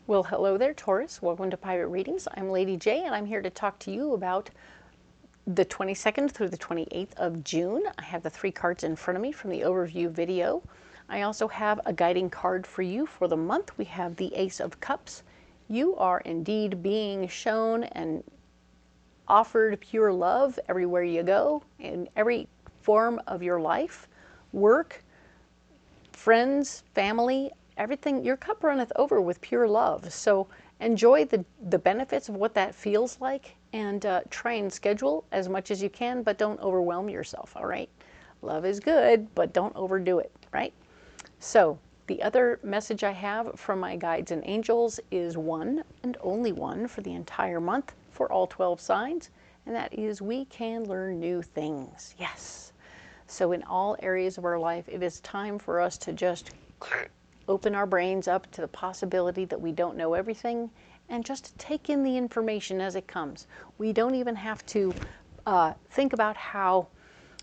Well, hello there, Taurus. Welcome to Private Readings. I'm Lady J, and I'm here to talk to you about the 22nd through the 28th of June. I have the 3 cards in front of me from the overview video. I also have a guiding card for you for the month. We have the Ace of Cups. You are indeed being shown and offered pure love everywhere you go, in every form of your life, work, friends, family, everything. Your cup runneth over with pure love. So enjoy the benefits of what that feels like, and try and schedule as much as you can, but don't overwhelm yourself, all right? Love is good, but don't overdo it, right? So the other message I have from my guides and angels is one and only one for the entire month for all 12 signs, and that is we can learn new things. Yes. So in all areas of our life, it is time for us to just open our brains up to the possibility that we don't know everything, and just take in the information as it comes. We don't even have to think about how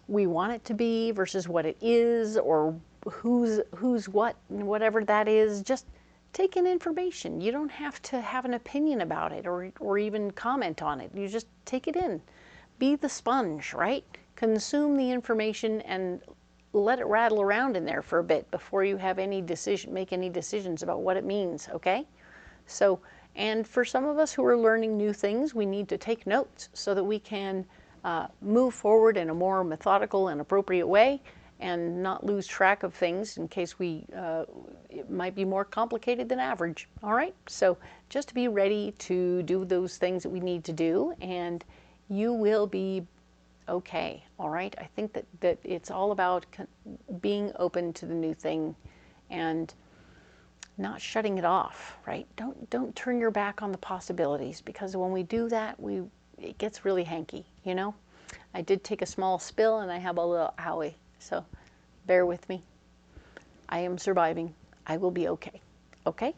we want it to be versus what it is, or who's what, and whatever that is. Just take in information. You don't have to have an opinion about it or even comment on it. You just take it in. Be the sponge, right? Consume the information and let it rattle around in there for a bit before you have any decision, make any decisions about what it means, okay? So, and for some of us who are learning new things, we need to take notes so that we can move forward in a more methodical and appropriate way and not lose track of things in case it might be more complicated than average, all right? So just to be ready to do those things that we need to do, and you will be okay, all right? I think that it's all about being open to the new thing and not shutting it off, right? Don't turn your back on the possibilities, because when we do that, it gets really hanky, you know? I did take a small spill and I have a little owie, so bear with me. I am surviving. I will be okay, okay?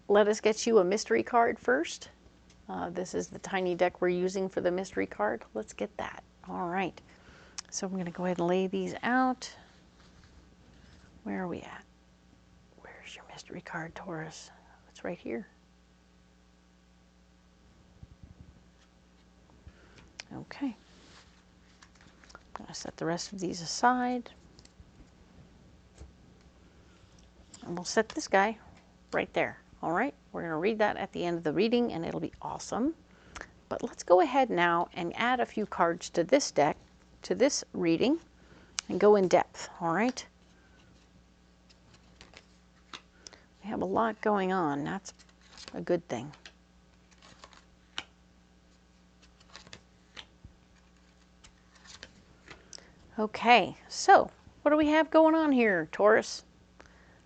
Let us get you a mystery card first. This is the tiny deck we're using for the mystery card. Let's get that. All right. So I'm going to go ahead and lay these out. Where are we at? Where's your mystery card, Taurus? It's right here. Okay. I'm going to set the rest of these aside. And we'll set this guy right there. All right, we're going to read that at the end of the reading, and it'll be awesome. But let's go ahead now and add a few cards to this deck, to this reading, and go in depth, all right? We have a lot going on. That's a good thing. Okay, so what do we have going on here, Taurus?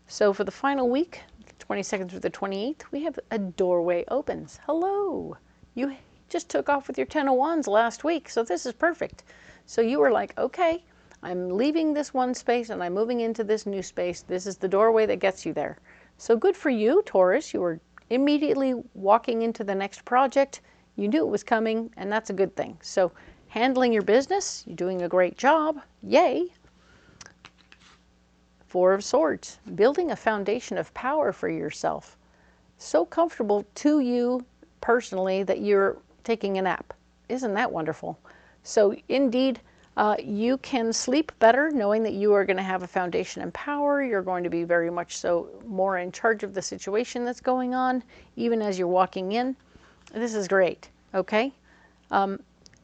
So for the final week, 22nd through the 28th, we have a doorway opens. Hello. You just took off with your 10 of Wands last week, so this is perfect. So you were like, okay, I'm leaving this one space and I'm moving into this new space. This is the doorway that gets you there. So good for you, Taurus. You were immediately walking into the next project. You knew it was coming, and that's a good thing. So handling your business, you're doing a great job. Yay. 4 of Swords, building a foundation of power for yourself. So comfortable to you personally that you're taking a nap. Isn't that wonderful? So indeed, you can sleep better knowing that you are going to have a foundation and power. You're going to be very much so more in charge of the situation that's going on, even as you're walking in. This is great, okay?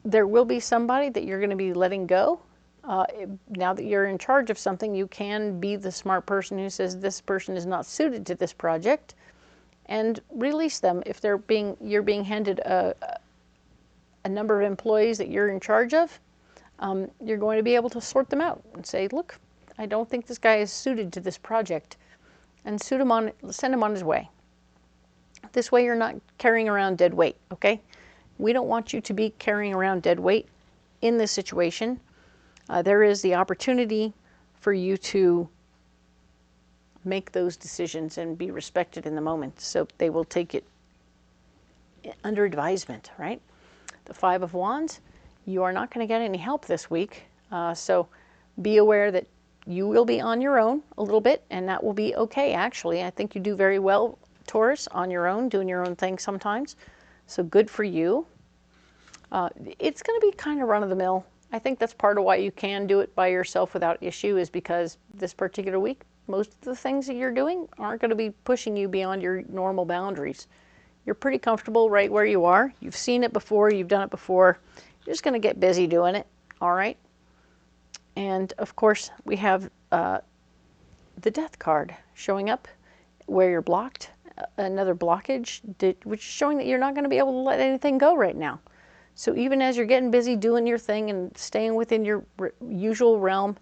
There will be somebody that you're going to be letting go. Now that you're in charge of something, you can be the smart person who says this person is not suited to this project, and release them. If you're being handed a number of employees that you're in charge of, you're going to be able to sort them out and say, look, I don't think this guy is suited to this project, and send him on his way. This way you're not carrying around dead weight, okay? We don't want you to be carrying around dead weight in this situation. There is the opportunity for you to make those decisions and be respected in the moment. So they will take it under advisement, right? The 5 of Wands, you are not going to get any help this week. So be aware that you will be on your own a little bit, and that will be okay, actually. I think you do very well Taurus, on your own, doing your own thing sometimes. So good for you. It's going to be kind of run-of-the-mill. I think that's part of why you can do it by yourself without issue, is because this particular week, most of the things that you're doing aren't going to be pushing you beyond your normal boundaries. You're pretty comfortable right where you are. You've seen it before. You've done it before. You're just going to get busy doing it. All right. And of course, we have the Death card showing up where you're blocked. Another blockage, which is showing that you're not going to be able to let anything go right now. So even as you're getting busy doing your thing and staying within your usual realm,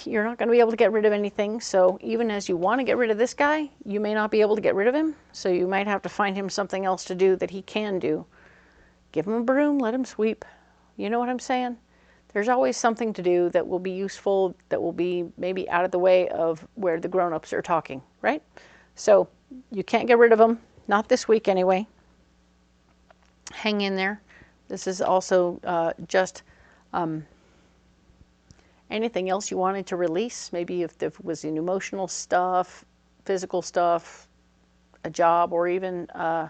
you're not going to be able to get rid of anything. So even as you want to get rid of this guy, you may not be able to get rid of him. So you might have to find him something else to do that he can do. Give him a broom, let him sweep. You know what I'm saying? There's always something to do that will be useful, that will be maybe out of the way of where the grown-ups are talking, right? So you can't get rid of him, not this week anyway. Hang in there. This is also just anything else you wanted to release. Maybe if there was an emotional stuff, physical stuff, a job, or even a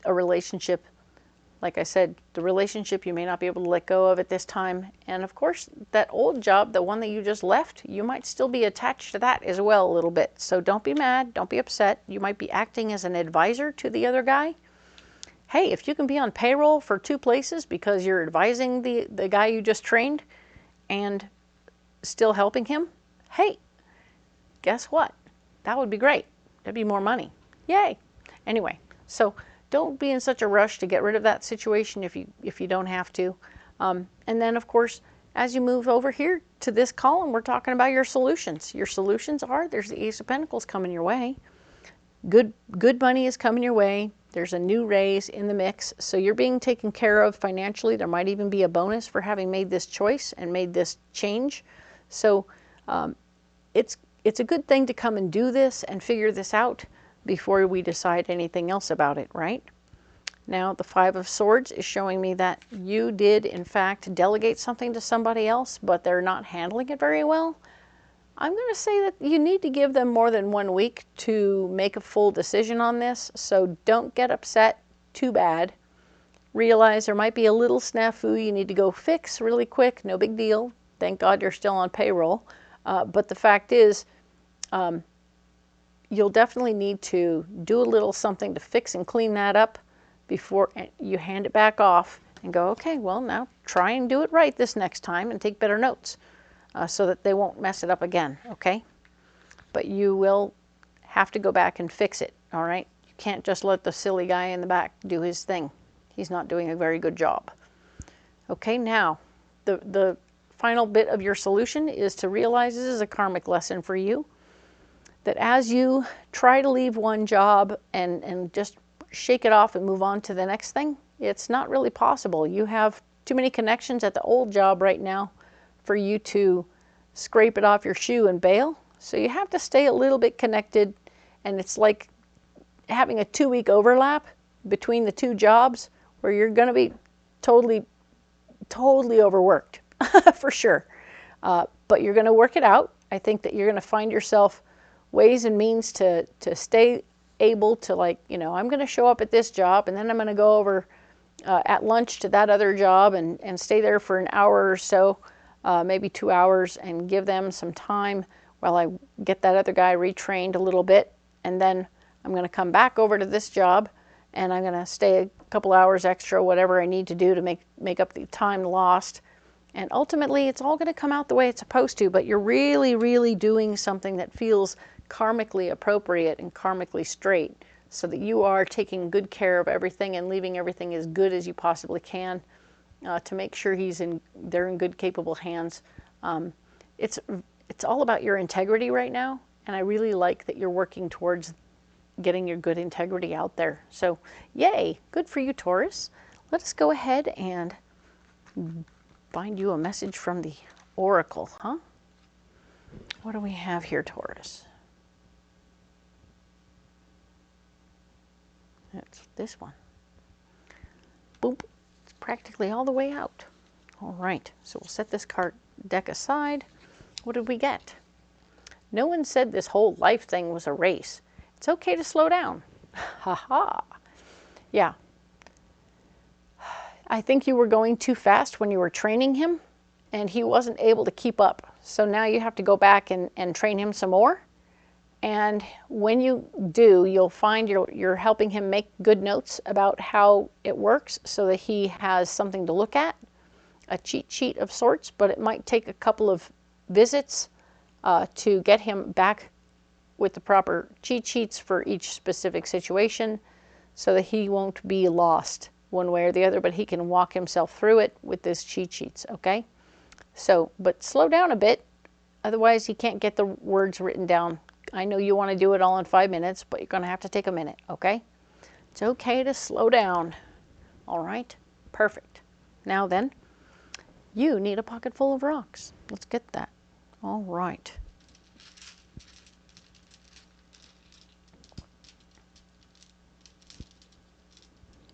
relationship. Like I said, the relationship you may not be able to let go of at this time. And of course, that old job, the one that you just left, you might still be attached to that as well a little bit. So don't be mad, don't be upset. You might be acting as an advisor to the other guy. Hey, if you can be on payroll for 2 places because you're advising the guy you just trained and still helping him, hey, guess what? That would be great. That'd be more money. Yay. Anyway, so don't be in such a rush to get rid of that situation if you don't have to. And then, of course, as you move over here to this column, we're talking about your solutions. Your solutions are, there's the Ace of Pentacles coming your way. Good money is coming your way. There's a new raise in the mix. So you're being taken care of financially. There might even be a bonus for having made this choice and made this change. So it's a good thing to come and do this and figure this out before we decide anything else about it, right? Now, the 5 of Swords is showing me that you did, in fact, delegate something to somebody else, but they're not handling it very well. I'm going to say that you need to give them more than 1 week to make a full decision on this, so don't get upset too bad. Realize there might be a little snafu you need to go fix really quick, no big deal. Thank God you're still on payroll. But the fact is, you'll definitely need to do a little something to fix and clean that up before you hand it back off and go, okay, well, now try and do it right this next time and take better notes so that they won't mess it up again, okay? But you will have to go back and fix it, all right? You can't just let the silly guy in the back do his thing. He's not doing a very good job. Okay, now, the final bit of your solution is to realize this is a karmic lesson for you, that as you try to leave one job and just shake it off and move on to the next thing, it's not really possible. You have too many connections at the old job right now for you to scrape it off your shoe and bail. So you have to stay a little bit connected, and it's like having a 2-week overlap between the 2 jobs where you're going to be totally overworked for sure. But you're going to work it out. I think that you're going to find yourself ways and means to stay able to, like, you know, I'm going to show up at this job and then I'm going to go over at lunch to that other job and stay there for an hour or so, maybe 2 hours, and give them some time while I get that other guy retrained a little bit. And then I'm going to come back over to this job and I'm going to stay a couple hours extra, whatever I need to do to make up the time lost. And ultimately, it's all going to come out the way it's supposed to, but you're really, really doing something that feels karmically appropriate and karmically straight, so that you are taking good care of everything and leaving everything as good as you possibly can to make sure they're in good, capable hands. It's all about your integrity right now, and I really like that you're working towards getting your good integrity out there. So, yay, good for you, Taurus. Let us go ahead and find you a message from the Oracle, huh? What do we have here, Taurus? That's this one. Boop. It's practically all the way out. All right, so we'll set this card deck aside. What did we get? No one said this whole life thing was a race. It's okay to slow down. Ha ha. Yeah. I think you were going too fast when you were training him, and he wasn't able to keep up. So now you have to go back and train him some more. And when you do, you'll find you're helping him make good notes about how it works so that he has something to look at, a cheat sheet of sorts, but it might take a couple of visits to get him back with the proper cheat sheets for each specific situation so that he won't be lost one way or the other, but he can walk himself through it with this cheat sheets, okay? So, but slow down a bit, otherwise he can't get the words written down. I know you want to do it all in 5 minutes, but you're going to have to take a minute, okay? It's okay to slow down. All right, perfect. Now then, you need a pocket full of rocks. Let's get that. All right.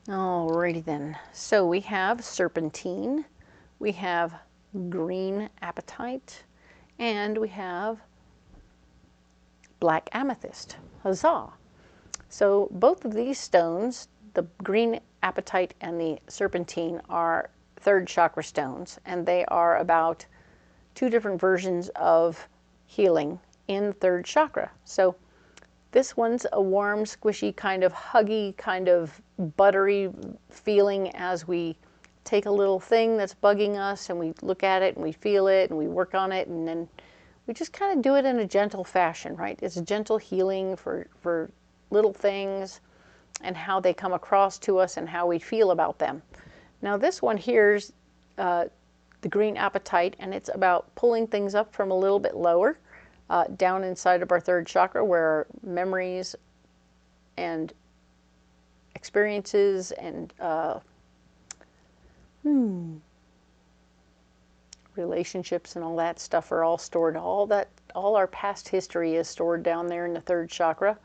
Alrighty then. So we have serpentine, we have green apatite, and we have black amethyst. Huzzah! So both of these stones, the green apatite and the serpentine, are third chakra stones, and they are about 2 different versions of healing in third chakra. So this one's a warm, squishy, kind of huggy, kind of buttery feeling as we take a little thing that's bugging us and we look at it and we feel it and we work on it, and then we just kind of do it in a gentle fashion, right? It's a gentle healing for little things and how they come across to us and how we feel about them. Now this one here's the green apatite, and it's about pulling things up from a little bit lower, down inside of our third chakra, where our memories and experiences and relationships and all that stuff are all stored. All our past history is stored down there in the third chakra,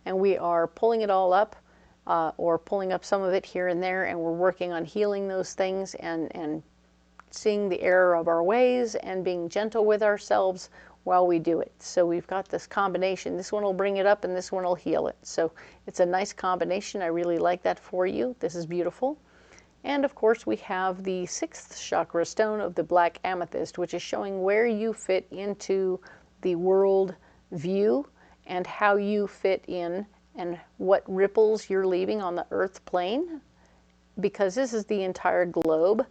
and we are pulling it all up, or pulling up some of it here and there, and we're working on healing those things and seeing the error of our ways and being gentle with ourselves while we do it. So we've got this combination. This one will bring it up and this one will heal it. So it's a nice combination. I really like that for you. This is beautiful. And of course we have the 6th chakra stone of the black amethyst, which is showing where you fit into the world view and how you fit in and what ripples you're leaving on the earth plane, because this is the entire globe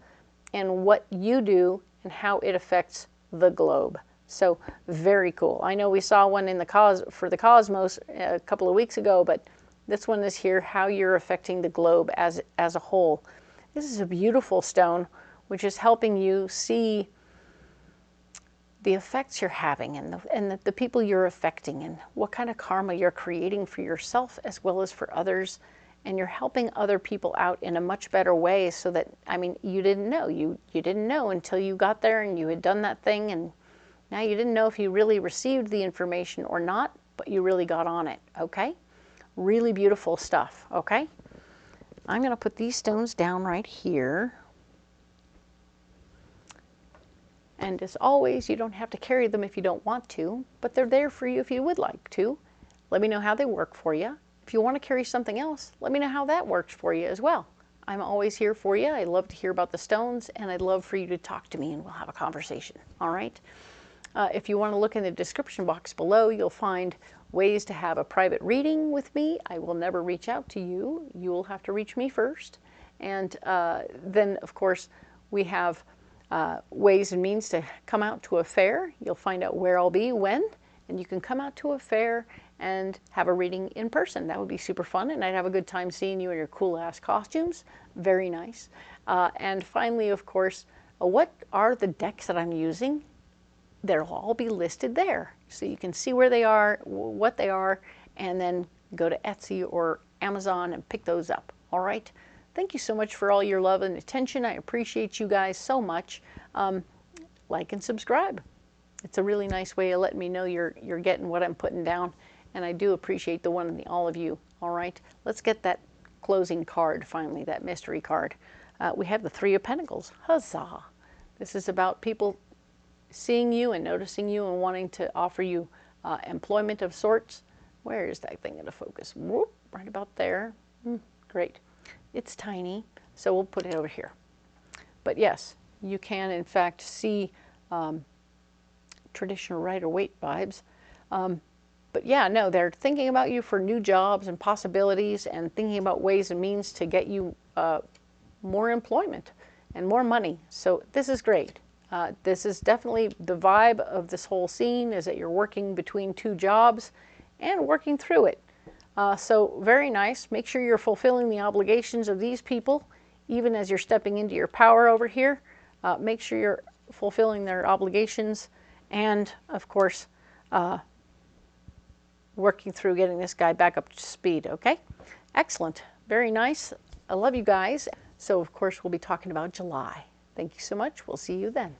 and what you do and how it affects the globe. So very cool. I know we saw one in the for the cosmos a couple of weeks ago, but this one is here, how you're affecting the globe as a whole. This is a beautiful stone, which is helping you see the effects you're having and the people you're affecting and what kind of karma you're creating for yourself as well as for others. And you're helping other people out in a much better way, so that, I mean, you didn't know. You didn't know until you got there and you had done that thing, and now you didn't know if you really received the information or not, but you really got on it, okay? Really beautiful stuff, okay? I'm going to put these stones down right here. And as always, you don't have to carry them if you don't want to, but they're there for you if you would like to. Let me know how they work for you. If you want to carry something else, let me know how that works for you as well. I'm always here for you. I love to hear about the stones, and I'd love for you to talk to me and we'll have a conversation, all right? If you want to look in the description box below, you'll find ways to have a private reading with me. I will never reach out to you. You will have to reach me first. And then, of course, we have ways and means to come out to a fair. You'll find out where I'll be, when, and you can come out to a fair and have a reading in person. That would be super fun, and I'd have a good time seeing you in your cool-ass costumes. Very nice. And finally, of course, what are the decks that I'm using? They'll all be listed there, so you can see where they are, what they are, and then go to Etsy or Amazon and pick those up. All right? Thank you so much for all your love and attention. I appreciate you guys so much. Like and subscribe. It's a really nice way of letting me know you're getting what I'm putting down, and I do appreciate the one and all of you. All right? Let's get that closing card finally, that mystery card. We have the 3 of Pentacles. Huzzah! This is about people seeing you and noticing you and wanting to offer you employment of sorts. Where is that thing going to focus? Whoop, right about there. Great. It's tiny, so we'll put it over here. But yes, you can in fact see traditional Rider-Waite vibes. But yeah, no, they're thinking about you for new jobs and possibilities and thinking about ways and means to get you more employment and more money. So this is great. This is definitely the vibe of this whole scene, is that you're working between two jobs and working through it. So very nice. Make sure you're fulfilling the obligations of these people, even as you're stepping into your power over here. Make sure you're fulfilling their obligations and, of course, working through getting this guy back up to speed, okay? Excellent. Very nice. I love you guys. So, of course, we'll be talking about July. Thank you so much. We'll see you then.